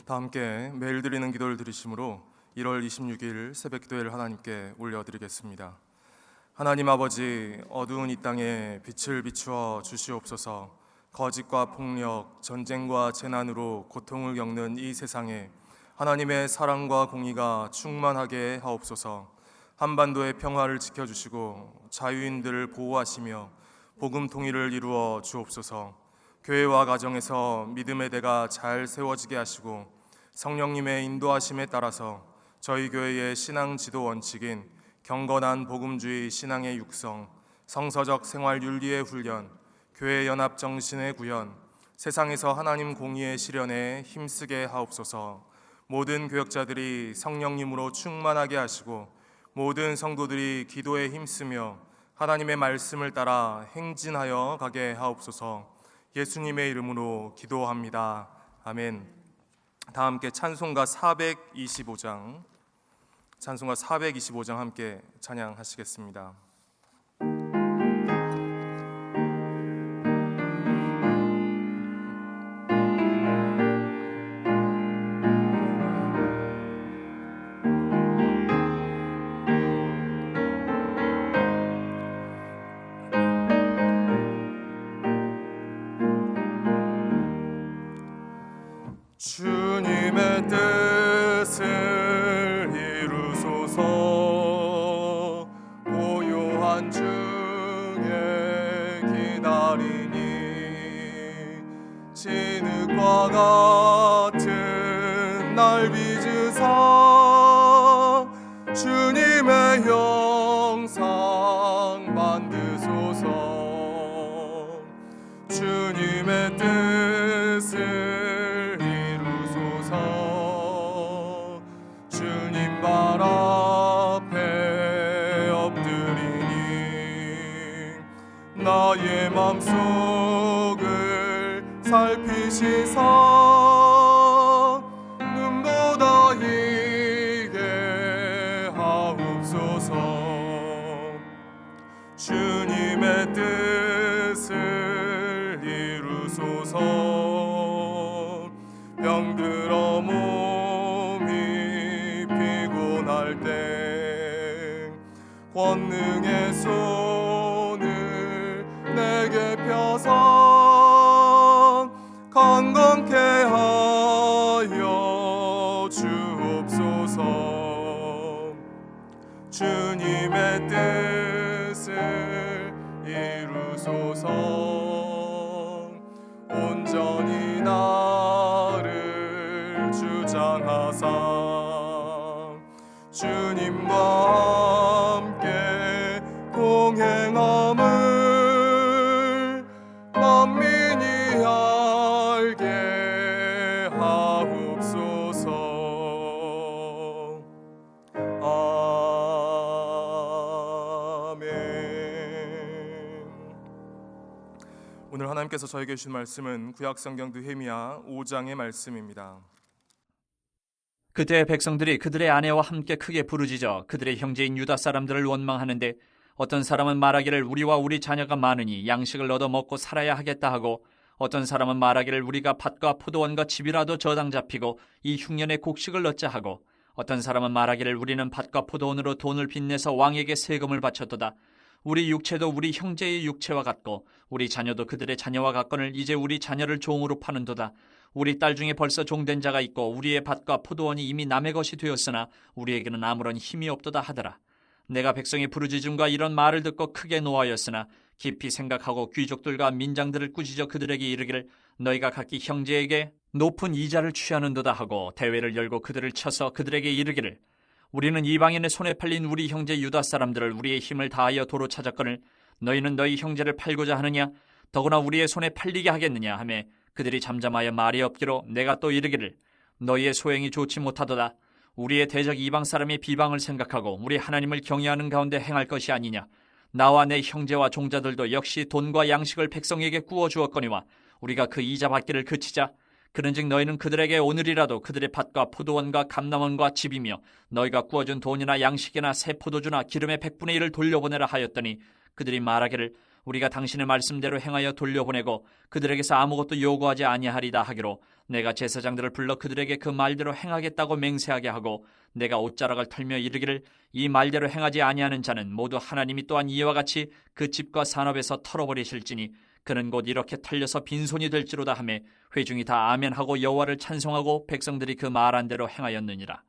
다 함께 매일 드리는 기도를 드리심으로 1월 26일 새벽 기도회를 하나님께 올려드리겠습니다. 하나님 아버지, 어두운 이 땅에 빛을 비추어 주시옵소서. 거짓과 폭력, 전쟁과 재난으로 고통을 겪는 이 세상에 하나님의 사랑과 공의가 충만하게 하옵소서. 한반도의 평화를 지켜주시고 자유인들을 보호하시며 복음 통일을 이루어 주옵소서. 교회와 가정에서 믿음의 대가 잘 세워지게 하시고 성령님의 인도하심에 따라서 저희 교회의 신앙 지도 원칙인 경건한 복음주의 신앙의 육성, 성서적 생활 윤리의 훈련, 교회 연합 정신의 구현, 세상에서 하나님 공의의 실현에 힘쓰게 하옵소서. 모든 교역자들이 성령님으로 충만하게 하시고 모든 성도들이 기도에 힘쓰며 하나님의 말씀을 따라 행진하여 가게 하옵소서. 예수님의 이름으로 기도합니다. 아멘. 다 함께 찬송가 425장 함께 찬양하시겠습니다. 주님의 뜻을 이루소서. 고요한 중에 기다리니 진흙과 같은 날 빚으사 주님의 형상 만드소서. 주님의 뜻을 주님 발 앞에 엎드리니 나의 맘속을 살피시사 눈보다 희게 하옵소서. 주님의 뜻을 이루소서. 병들어 몸이 피곤할 때 권능의 손을 내게 펴서 강건케 하여 주옵소서. 주님의 뜻을 이루소서. 온전히 나를 주장하사 주님과 함께 동행함을 만민이 알게 하옵소서. 아멘. 오늘 하나님께서 저에게 주신 말씀은 구약성경 느헤미야 5장의 말씀입니다. 그때 백성들이 그들의 아내와 함께 크게 부르짖어 그들의 형제인 유다 사람들을 원망하는데 어떤 사람은 말하기를 우리와 우리 자녀가 많으니 양식을 얻어 먹고 살아야 하겠다 하고 어떤 사람은 말하기를 우리가 밭과 포도원과 집이라도 저당 잡히고 이 흉년에 곡식을 얻자 하고 어떤 사람은 말하기를 우리는 밭과 포도원으로 돈을 빚내서 왕에게 세금을 바쳤도다. 우리 육체도 우리 형제의 육체와 같고 우리 자녀도 그들의 자녀와 같거늘 이제 우리 자녀를 종으로 파는도다. 우리 딸 중에 벌써 종된 자가 있고 우리의 밭과 포도원이 이미 남의 것이 되었으나 우리에게는 아무런 힘이 없도다 하더라. 내가 백성의 부르짖음과 이런 말을 듣고 크게 노하였으나 깊이 생각하고 귀족들과 민장들을 꾸짖어 그들에게 이르기를 너희가 각기 형제에게 높은 이자를 취하는도다 하고 대회를 열고 그들을 쳐서 그들에게 이르기를 우리는 이방인의 손에 팔린 우리 형제 유다 사람들을 우리의 힘을 다하여 도로 찾았거늘 너희는 너희 형제를 팔고자 하느냐 더구나 우리의 손에 팔리게 하겠느냐 하며 그들이 잠잠하여 말이 없기로 내가 또 이르기를 너희의 소행이 좋지 못하도다. 우리의 대적 이방 사람의 비방을 생각하고 우리 하나님을 경외하는 가운데 행할 것이 아니냐. 나와 내 형제와 종자들도 역시 돈과 양식을 백성에게 구워 주었거니와 우리가 그 이자 받기를 그치자. 그런즉 너희는 그들에게 오늘이라도 그들의 밭과 포도원과 감람원과 집이며 너희가 구워준 돈이나 양식이나 새 포도주나 기름의 100분의 1을 돌려보내라 하였더니 그들이 말하기를 우리가 당신의 말씀대로 행하여 돌려보내고 그들에게서 아무것도 요구하지 아니하리다 하기로 내가 제사장들을 불러 그들에게 그 말대로 행하겠다고 맹세하게 하고 내가 옷자락을 털며 이르기를 이 말대로 행하지 아니하는 자는 모두 하나님이 또한 이와 같이 그 집과 산업에서 털어버리실지니 그는 곧 이렇게 털려서 빈손이 될지로다 하매 회중이 다 아멘하고 여호와를 찬송하고 백성들이 그 말한 대로 행하였느니라.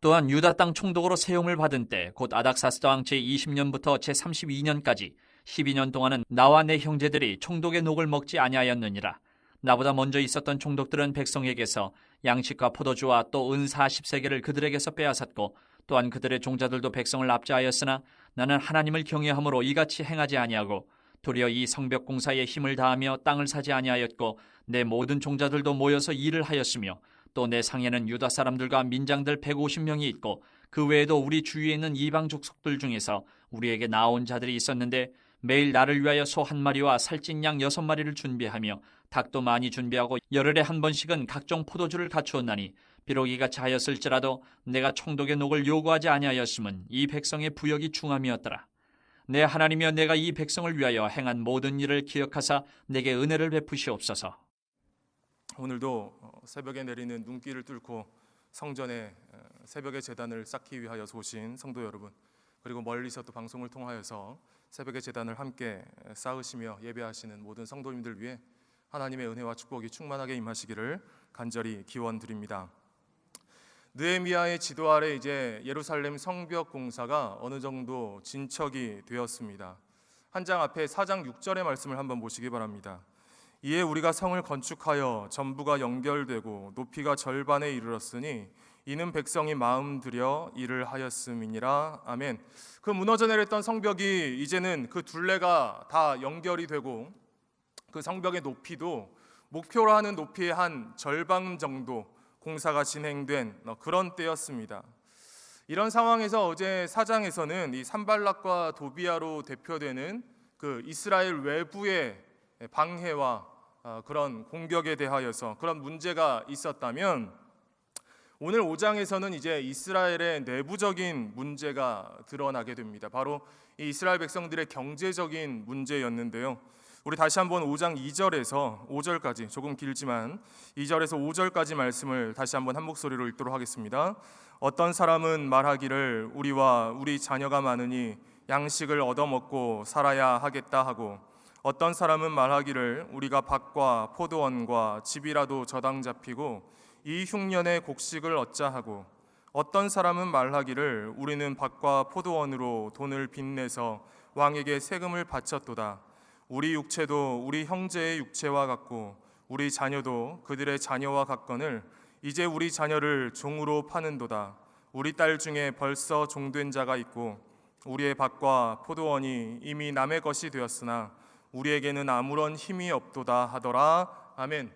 또한 유다 땅 총독으로 세움을 받은 때 곧 아닥사스 왕 제20년부터 제32년까지 12년 동안은 나와 내 형제들이 총독의 녹을 먹지 아니하였느니라. 나보다 먼저 있었던 총독들은 백성에게서 양식과 포도주와 또 은 40세겔을 그들에게서 빼앗았고 또한 그들의 종자들도 백성을 압제하였으나 나는 하나님을 경외함으로 이같이 행하지 아니하고 도리어 이 성벽 공사에 힘을 다하며 땅을 사지 아니하였고 내 모든 종자들도 모여서 일을 하였으며 또 내 상에는 유다 사람들과 민장들 150명이 있고 그 외에도 우리 주위에 있는 이방 족속들 중에서 우리에게 나온 자들이 있었는데 매일 나를 위하여 소 1마리와 살찐 양 6마리를 준비하며 닭도 많이 준비하고 열흘에 한 번씩은 각종 포도주를 갖추었나니 비록 이같이 하였을지라도 내가 총독의 녹을 요구하지 아니하였음은 이 백성의 부역이 중함이었더라. 내 하나님이여 내가 이 백성을 위하여 행한 모든 일을 기억하사 내게 은혜를 베푸시옵소서. 오늘도 새벽에 내리는 눈길을 뚫고 성전에 새벽의 제단을 쌓기 위하여서 오신 성도 여러분, 그리고 멀리서 또 방송을 통하여서 새벽의 제단을 함께 쌓으시며 예배하시는 모든 성도님들 위해 하나님의 은혜와 축복이 충만하게 임하시기를 간절히 기원드립니다. 느헤미야의 지도 아래 이제 예루살렘 성벽 공사가 어느 정도 진척이 되었습니다. 한 장 앞에 4장 6절의 말씀을 한번 보시기 바랍니다. 이에 우리가 성을 건축하여 전부가 연결되고 높이가 절반에 이르렀으니 이는 백성이 마음 들여 일을 하였음이니라. 아멘. 그 무너져 내렸던 성벽이 이제는 그 둘레가 다 연결이 되고 그 성벽의 높이도 목표로 하는 높이의 한 절반 정도 공사가 진행된 그런 때였습니다. 이런 상황에서 어제 4장에서는 이 산발락과 도비아로 대표되는 그 이스라엘 외부의 방해와 그런 공격에 대하여서 그런 문제가 있었다면 오늘 5장에서는 이제 이스라엘의 내부적인 문제가 드러나게 됩니다. 바로 이 이스라엘 백성들의 경제적인 문제였는데요. 우리 다시 한번 5장 2절에서 5절까지, 조금 길지만 2절에서 5절까지 말씀을 다시 한번 한 목소리로 읽도록 하겠습니다. 어떤 사람은 말하기를 우리와 우리 자녀가 많으니 양식을 얻어먹고 살아야 하겠다 하고, 어떤 사람은 말하기를 우리가 밭과 포도원과 집이라도 저당 잡히고 이 흉년에 곡식을 얻자 하고, 어떤 사람은 말하기를 우리는 밭과 포도원으로 돈을 빚내서 왕에게 세금을 바쳤도다. 우리 육체도 우리 형제의 육체와 같고 우리 자녀도 그들의 자녀와 같거늘 이제 우리 자녀를 종으로 파는도다. 우리 딸 중에 벌써 종된 자가 있고 우리의 밭과 포도원이 이미 남의 것이 되었으나 우리에게는 아무런 힘이 없도다 하더라. 아멘.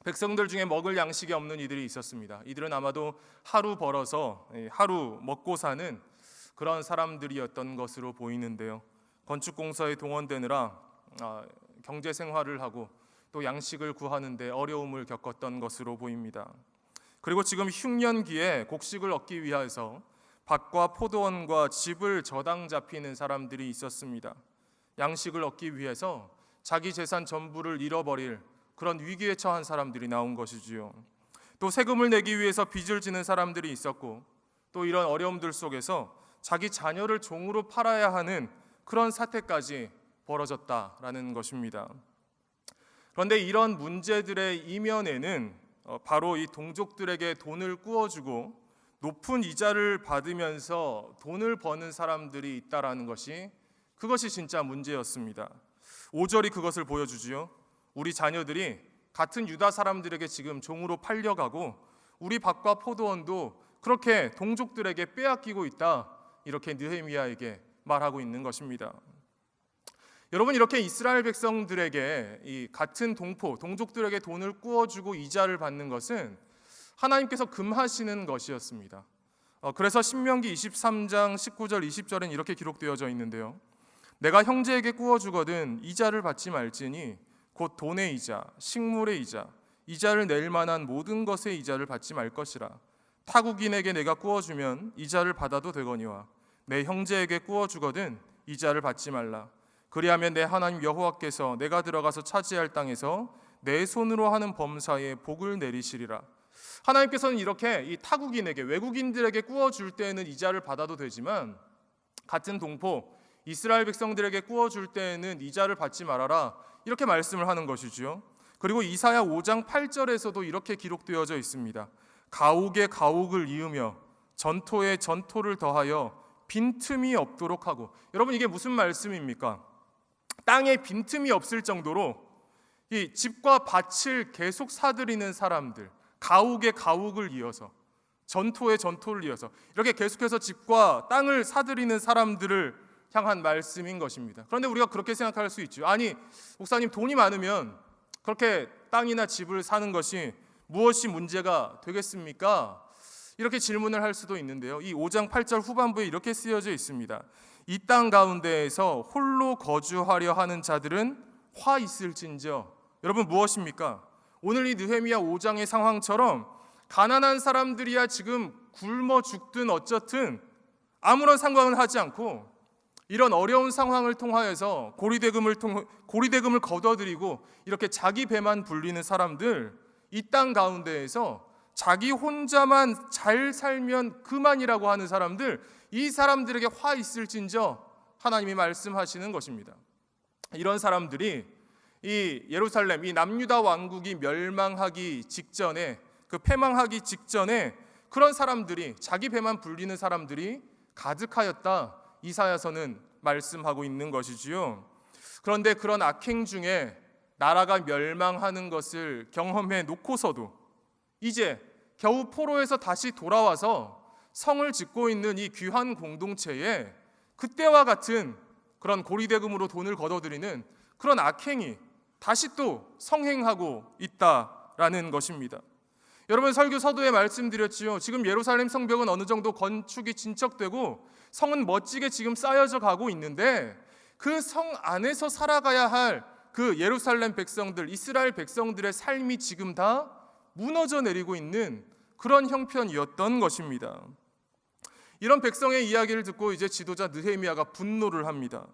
백성들 중에 먹을 양식이 없는 이들이 있었습니다. 이들은 아마도 하루 벌어서 하루 먹고 사는 그런 사람들이었던 것으로 보이는데요. 건축공사에 동원되느라 경제 생활을 하고 또 양식을 구하는데 어려움을 겪었던 것으로 보입니다. 그리고 지금 흉년기에 곡식을 얻기 위해서 밭과 포도원과 집을 저당 잡히는 사람들이 있었습니다. 양식을 얻기 위해서 자기 재산 전부를 잃어버릴 그런 위기에 처한 사람들이 나온 것이지요. 또 세금을 내기 위해서 빚을 지는 사람들이 있었고, 또 이런 어려움들 속에서 자기 자녀를 종으로 팔아야 하는 그런 사태까지 벌어졌다라는 것입니다. 그런데 이런 문제들의 이면에는 바로 이 동족들에게 돈을 꾸어주고 높은 이자를 받으면서 돈을 버는 사람들이 있다라는 것이, 그것이 진짜 문제였습니다. 5절이 그것을 보여주지요. 우리 자녀들이 같은 유다 사람들에게 지금 종으로 팔려가고 우리 밭과 포도원도 그렇게 동족들에게 빼앗기고 있다, 이렇게 느헤미야에게 말하고 있는 것입니다. 여러분, 이렇게 이스라엘 백성들에게 이 같은 동족들에게 돈을 꾸어주고 이자를 받는 것은 하나님께서 금하시는 것이었습니다. 그래서 신명기 23장 19절 20절엔 이렇게 기록되어져 있는데요. 내가 형제에게 꾸어주거든 이자를 받지 말지니 곧 돈의 이자, 식물의 이자, 이자를 낼 만한 모든 것의 이자를 받지 말 것이라. 타국인에게 내가 꾸어주면 이자를 받아도 되거니와 내 형제에게 꾸어주거든 이자를 받지 말라. 그리하면 내 하나님 여호와께서 내가 들어가서 차지할 땅에서 내 손으로 하는 범사에 복을 내리시리라. 하나님께서는 이렇게 이 타국인에게, 외국인들에게 구워줄 때에는 이자를 받아도 되지만 같은 동포 이스라엘 백성들에게 구워줄 때에는 이자를 받지 말아라, 이렇게 말씀을 하는 것이죠. 그리고 이사야 5장 8절에서도 이렇게 기록되어져 있습니다. 가옥에 가옥을 이으며 전토에 전토를 더하여 빈틈이 없도록 하고. 여러분, 이게 무슨 말씀입니까? 땅에 빈틈이 없을 정도로 이 집과 밭을 계속 사들이는 사람들, 가옥에 가옥을 이어서, 전토에 전토를 이어서 이렇게 계속해서 집과 땅을 사들이는 사람들을 향한 말씀인 것입니다. 그런데 우리가 그렇게 생각할 수 있죠. 아니, 목사님, 돈이 많으면 그렇게 땅이나 집을 사는 것이 무엇이 문제가 되겠습니까? 이렇게 질문을 할 수도 있는데요. 이 5장 8절 후반부에 이렇게 쓰여져 있습니다. 이 땅 가운데에서 홀로 거주하려 하는 자들은 화 있을진저. 여러분, 무엇입니까? 오늘 이 느헤미야 5장의 상황처럼 가난한 사람들이야 지금 굶어 죽든 어쩌든 아무런 상관을 하지 않고 이런 어려운 상황을 통하여서 고리대금을 거둬들이고 이렇게 자기 배만 불리는 사람들, 이 땅 가운데에서 자기 혼자만 잘 살면 그만이라고 하는 사람들, 이 사람들에게 화 있을진저 하나님이 말씀하시는 것입니다. 이런 사람들이 이 예루살렘, 이 남유다 왕국이 멸망하기 직전에, 그 패망하기 직전에 그런 사람들이, 자기 배만 불리는 사람들이 가득하였다, 이사야서는 말씀하고 있는 것이지요. 그런데 그런 악행 중에 나라가 멸망하는 것을 경험해 놓고서도 이제 겨우 포로에서 다시 돌아와서 성을 짓고 있는 이 귀한 공동체에 그때와 같은 그런 고리대금으로 돈을 걷어들이는 그런 악행이 다시 또 성행하고 있다라는 것입니다. 여러분, 설교 서두에 말씀드렸지요. 지금 예루살렘 성벽은 어느 정도 건축이 진척되고 성은 멋지게 지금 쌓여져 가고 있는데 그 성 안에서 살아가야 할 그 예루살렘 백성들, 이스라엘 백성들의 삶이 지금 다 무너져 내리고 있는 그런 형편이었던 것입니다. 이런 백성의 이야기를 듣고 이제 지도자 느헤미야가 분노를 합니다.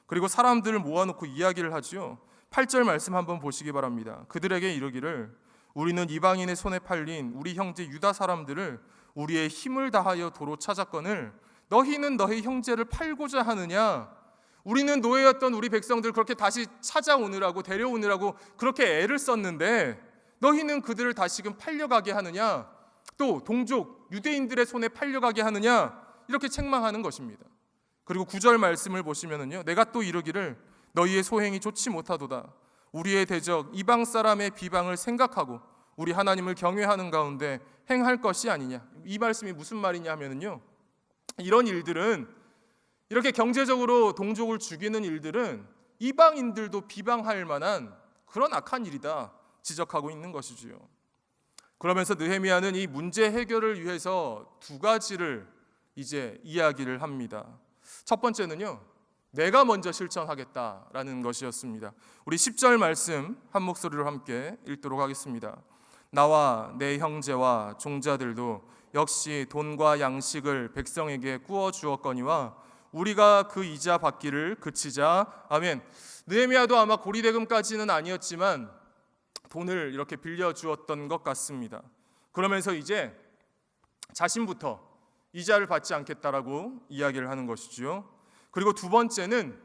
그리고 사람들을 모아놓고 이야기를 하지요. 8절 말씀 한번 보시기 바랍니다. 그들에게 이르기를 우리는 이방인의 손에 팔린 우리 형제 유다 사람들을 우리의 힘을 다하여 도로 찾았거늘 너희는 너희 형제를 팔고자 하느냐? 우리는 노예였던 우리 백성들 그렇게 다시 찾아오느라고, 데려오느라고 그렇게 애를 썼는데 너희는 그들을 다시금 팔려가게 하느냐? 또 동족 유대인들의 손에 팔려가게 하느냐? 이렇게 책망하는 것입니다. 그리고 9절 말씀을 보시면은요, 내가 또 이르기를 너희의 소행이 좋지 못하도다. 우리의 대적 이방 사람의 비방을 생각하고 우리 하나님을 경외하는 가운데 행할 것이 아니냐. 이 말씀이 무슨 말이냐 하면은요, 이런 일들은, 이렇게 경제적으로 동족을 죽이는 일들은 이방인들도 비방할 만한 그런 악한 일이다 지적하고 있는 것이지요. 그러면서 느헤미야는 이 문제 해결을 위해서 두 가지를 이제 이야기를 합니다. 첫 번째는요, 내가 먼저 실천하겠다라는 것이었습니다. 우리 10절 말씀 한 목소리로 함께 읽도록 하겠습니다. 나와 내 형제와 종자들도 역시 돈과 양식을 백성에게 구워 주었거니와 우리가 그 이자 받기를 그치자. 아멘. 느헤미야도 아마 고리대금까지는 아니었지만 돈을 이렇게 빌려주었던 것 같습니다. 그러면서 이제 자신부터 이자를 받지 않겠다라고 이야기를 하는 것이죠. 그리고 두 번째는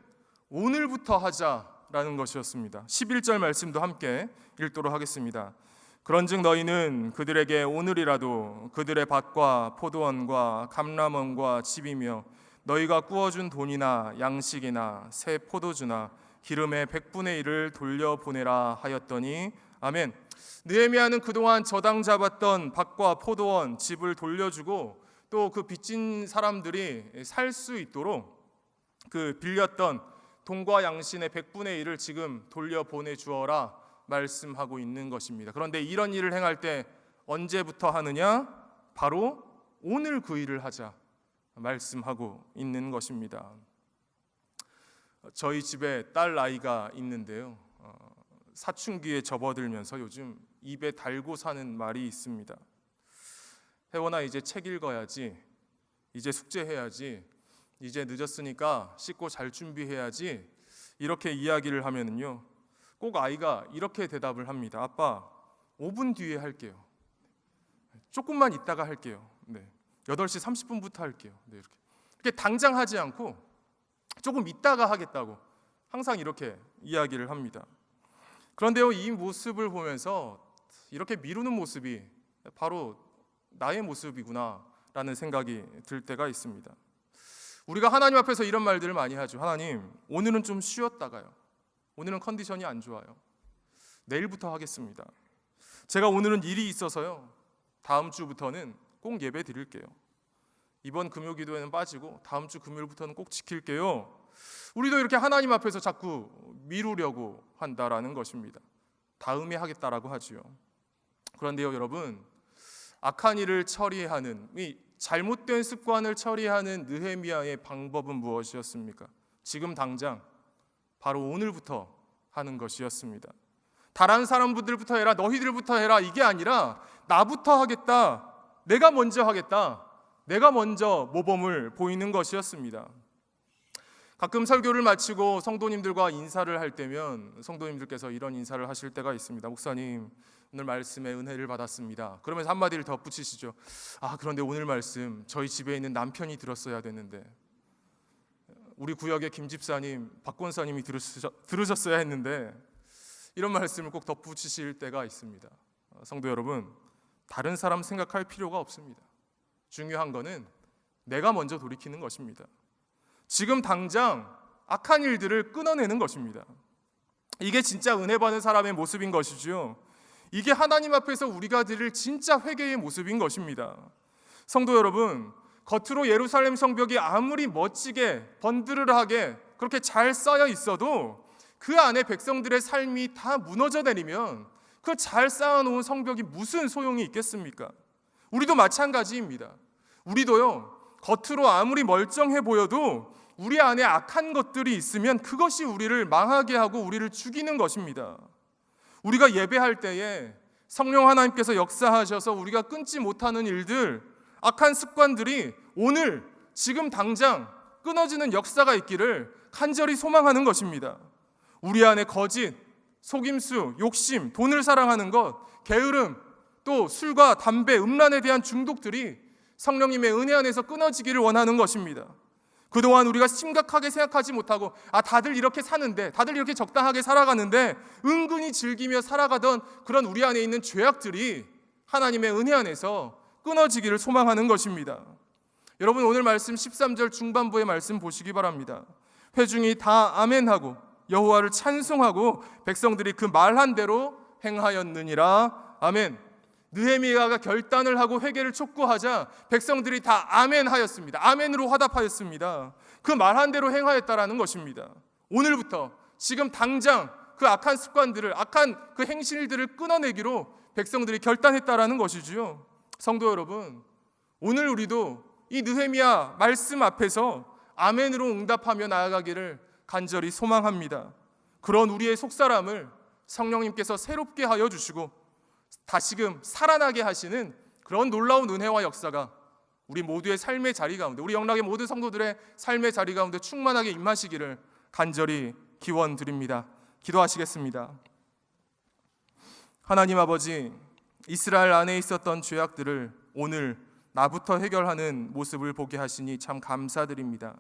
오늘부터 하자라는 것이었습니다. 11절 말씀도 함께 읽도록 하겠습니다. 그런즉 너희는 그들에게 오늘이라도 그들의 밭과 포도원과 감람원과 집이며 너희가 구워준 돈이나 양식이나 새 포도주나 기름의 100분의 1을 돌려보내라 하였더니 아멘. 느헤미야는 그동안 저당 잡았던 밭과 포도원, 집을 돌려주고 또 그 빚진 사람들이 살 수 있도록 그 빌렸던 돈과 양신의 100분의 1을 지금 돌려보내 주어라 말씀하고 있는 것입니다. 그런데 이런 일을 행할 때 언제부터 하느냐? 바로 오늘 그 일을 하자 말씀하고 있는 것입니다. 저희 집에 딸 아이가 있는데요, 사춘기에 접어들면서 요즘 입에 달고 사는 말이 있습니다. 혜원아, 이제 책 읽어야지, 이제 숙제해야지, 이제 늦었으니까 씻고 잘 준비해야지, 이렇게 이야기를 하면은요, 꼭 아이가 이렇게 대답을 합니다. 아빠, 5분 뒤에 할게요. 조금만 있다가 할게요. 네. 8시 30분부터 할게요. 네, 이렇게 당장 하지 않고 조금 있다가 하겠다고 항상 이렇게 이야기를 합니다. 그런데요, 이 모습을 보면서 이렇게 미루는 모습이 바로 나의 모습이구나 라는 생각이 들 때가 있습니다. 우리가 하나님 앞에서 이런 말들을 많이 하죠. 하나님, 오늘은 좀 쉬었다가요. 오늘은 컨디션이 안 좋아요. 내일부터 하겠습니다. 제가 오늘은 일이 있어서요. 다음 주부터는 꼭 예배 드릴게요. 이번 금요 기도에는 빠지고 다음 주 금요일부터는 꼭 지킬게요. 우리도 이렇게 하나님 앞에서 자꾸 미루려고 한다라는 것입니다. 다음에 하겠다라고 하지요. 그런데요, 여러분, 악한 일을 처리하는, 이 잘못된 습관을 처리하는 느헤미야의 방법은 무엇이었습니까? 지금 당장 바로 오늘부터 하는 것이었습니다. 다른 사람들부터 해라, 너희들부터 해라, 이게 아니라 나부터 하겠다, 내가 먼저 하겠다, 내가 먼저 모범을 보이는 것이었습니다. 가끔 설교를 마치고 성도님들과 인사를 할 때면 성도님들께서 이런 인사를 하실 때가 있습니다. 목사님, 오늘 말씀에 은혜를 받았습니다. 그러면서 한마디를 더 붙이시죠. 그런데 오늘 말씀 저희 집에 있는 남편이 들었어야 되는데, 우리 구역의 김 집사님, 박 권사님이 들으셨어야 했는데, 이런 말씀을 꼭 덧붙이실 때가 있습니다. 성도 여러분, 다른 사람 생각할 필요가 없습니다. 중요한 거는 내가 먼저 돌이키는 것입니다. 지금 당장 악한 일들을 끊어내는 것입니다. 이게 진짜 은혜 받는 사람의 모습인 것이죠. 이게 하나님 앞에서 우리가 드릴 진짜 회개의 모습인 것입니다. 성도 여러분, 겉으로 예루살렘 성벽이 아무리 멋지게 번드르르하게 그렇게 잘 쌓여 있어도 그 안에 백성들의 삶이 다 무너져 내리면 그 잘 쌓아놓은 성벽이 무슨 소용이 있겠습니까? 우리도 마찬가지입니다. 우리도요, 겉으로 아무리 멀쩡해 보여도 우리 안에 악한 것들이 있으면 그것이 우리를 망하게 하고 우리를 죽이는 것입니다. 우리가 예배할 때에 성령 하나님께서 역사하셔서 우리가 끊지 못하는 일들, 악한 습관들이 오늘 지금 당장 끊어지는 역사가 있기를 간절히 소망하는 것입니다. 우리 안에 거짓, 속임수, 욕심, 돈을 사랑하는 것, 게으름, 또 술과 담배, 음란에 대한 중독들이 성령님의 은혜 안에서 끊어지기를 원하는 것입니다. 그동안 우리가 심각하게 생각하지 못하고 다들 이렇게 사는데, 다들 이렇게 적당하게 살아가는데 은근히 즐기며 살아가던 그런 우리 안에 있는 죄악들이 하나님의 은혜 안에서 끊어지기를 소망하는 것입니다. 여러분, 오늘 말씀 13절 중반부의 말씀 보시기 바랍니다. 회중이 다 아멘하고 여호와를 찬송하고 백성들이 그 말한 대로 행하였느니라. 아멘. 느헤미야가 결단을 하고 회개를 촉구하자 백성들이 다 아멘하였습니다. 아멘으로 화답하였습니다. 그 말한 대로 행하였다라는 것입니다. 오늘부터 지금 당장 그 악한 습관들을, 악한 그 행실들을 끊어내기로 백성들이 결단했다라는 것이지요. 성도 여러분, 오늘 우리도 이 느헤미야 말씀 앞에서 아멘으로 응답하며 나아가기를 간절히 소망합니다. 그런 우리의 속사람을 성령님께서 새롭게 하여 주시고 다시금 살아나게 하시는 그런 놀라운 은혜와 역사가 우리 모두의 삶의 자리 가운데, 우리 영락의 모든 성도들의 삶의 자리 가운데 충만하게 임하시기를 간절히 기원드립니다. 기도하시겠습니다. 하나님 아버지, 이스라엘 안에 있었던 죄악들을 오늘 나부터 해결하는 모습을 보게 하시니 참 감사드립니다.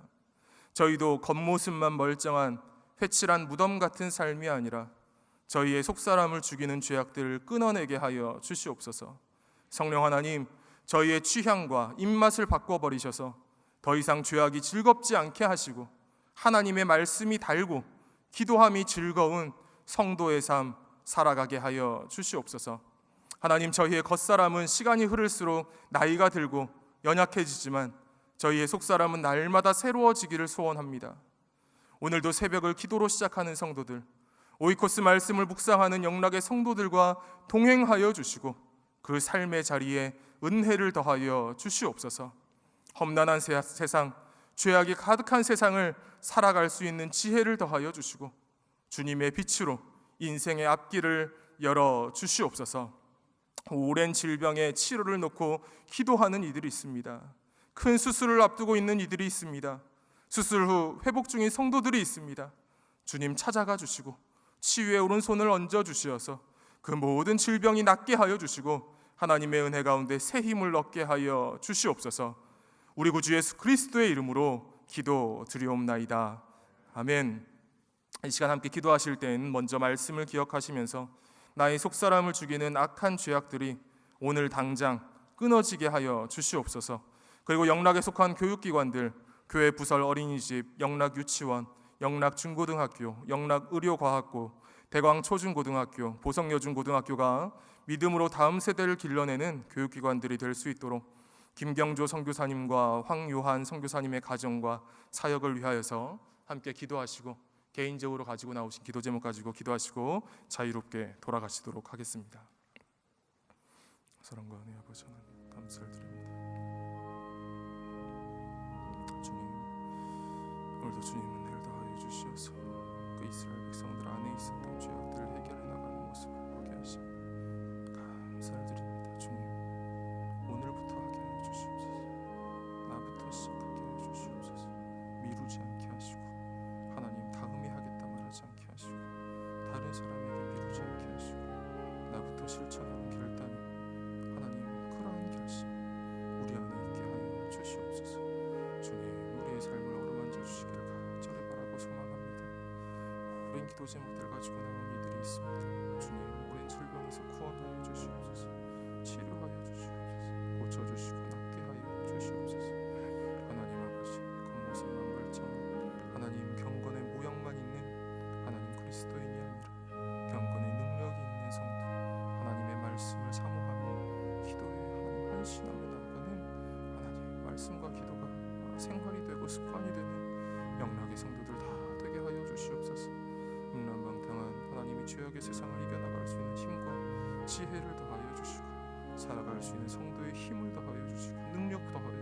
저희도 겉모습만 멀쩡한 회칠한 무덤 같은 삶이 아니라 저희의 속사람을 죽이는 죄악들을 끊어내게 하여 주시옵소서. 성령 하나님, 저희의 취향과 입맛을 바꿔버리셔서 더 이상 죄악이 즐겁지 않게 하시고 하나님의 말씀이 달고 기도함이 즐거운 성도의 삶 살아가게 하여 주시옵소서. 하나님, 저희의 겉사람은 시간이 흐를수록 나이가 들고 연약해지지만 저희의 속사람은 날마다 새로워지기를 소원합니다. 오늘도 새벽을 기도로 시작하는 성도들, 오이코스 말씀을 묵상하는 영락의 성도들과 동행하여 주시고 그 삶의 자리에 은혜를 더하여 주시옵소서. 험난한 세상, 죄악이 가득한 세상을 살아갈 수 있는 지혜를 더하여 주시고 주님의 빛으로 인생의 앞길을 열어 주시옵소서. 오랜 질병의 치료를 놓고 기도하는 이들이 있습니다. 큰 수술을 앞두고 있는 이들이 있습니다. 수술 후 회복 중인 성도들이 있습니다. 주님 찾아가 주시고 치유의 오른손을 얹어 주시어서 그 모든 질병이 낫게 하여 주시고 하나님의 은혜 가운데 새 힘을 얻게 하여 주시옵소서. 우리 구주 예수 그리스도의 이름으로 기도드리옵나이다. 아멘. 이 시간 함께 기도하실 때에는 먼저 말씀을 기억하시면서 나의 속사람을 죽이는 악한 죄악들이 오늘 당장 끊어지게 하여 주시옵소서. 그리고 영락에 속한 교육기관들, 교회 부설 어린이집, 영락 유치원, 영락 중고등학교, 영락 의료과학고, 대광 초중고등학교, 보성 여중고등학교가 믿음으로 다음 세대를 길러내는 교육기관들이 될 수 있도록 김경조 선교사님과 황요한 선교사님의 가정과 사역을 위하여서 함께 기도하시고 개인적으로 가지고 나오신 기도 제목 가지고 기도하시고 자유롭게 돌아가시도록 하겠습니다. 사랑과 은혜 아버지 하나님 감사를 드립니다. 주님, 오늘도 주님 은혜를 더하여 주시어서 그 이스라엘 백성들 안에 있었던 죄악들을 해결해 나가는 모습을 보게 하시니 감사를 드립니다. 주님, 오늘부터 하게 하여 주시옵소서. 나부터 시작하게 하여 주시옵소서. 미루지 않게 하시고 하나님 다음에 하겠다 말하지 않게 하시고 다른 사람에게 미루지 않게 하시고 나부터 실천하는 결단이 하나님 그러한 결심 우리 안에 있게 하여 주시옵소서. 주님, 우리의 삶을 어루만져 주시기를 간절히 바라고 소망합니다. 오랜 기도 제목들 가지고 나온 이들이 있습니다. 주님, 오랜 질병에서 구원하여 주시옵소서. 치료하여 주시옵소서. 고쳐주시고 낫게 하여 주시옵소서. 하나님 아버지, 겉모습만 멀쩡한 하나님 경건의 모양만 있는 하나님 그리스도인이 아니라 경건의 능력이 있는 성도, 하나님의 말씀을 사모하며 기도에 하나님 헌신하며 나아가는 하나님 말씀과 기도가 생활이 되고 습관이 되는 영락의 성도들 다 되게 하여 주시옵소서. 음란방탕한 하나님이 죄악의 세상을 이겨나갈 수 있는 힘과 지혜를 더하여 주시고 살아갈 수 있는 성도의 힘을 더하여 주시고 능력 더하여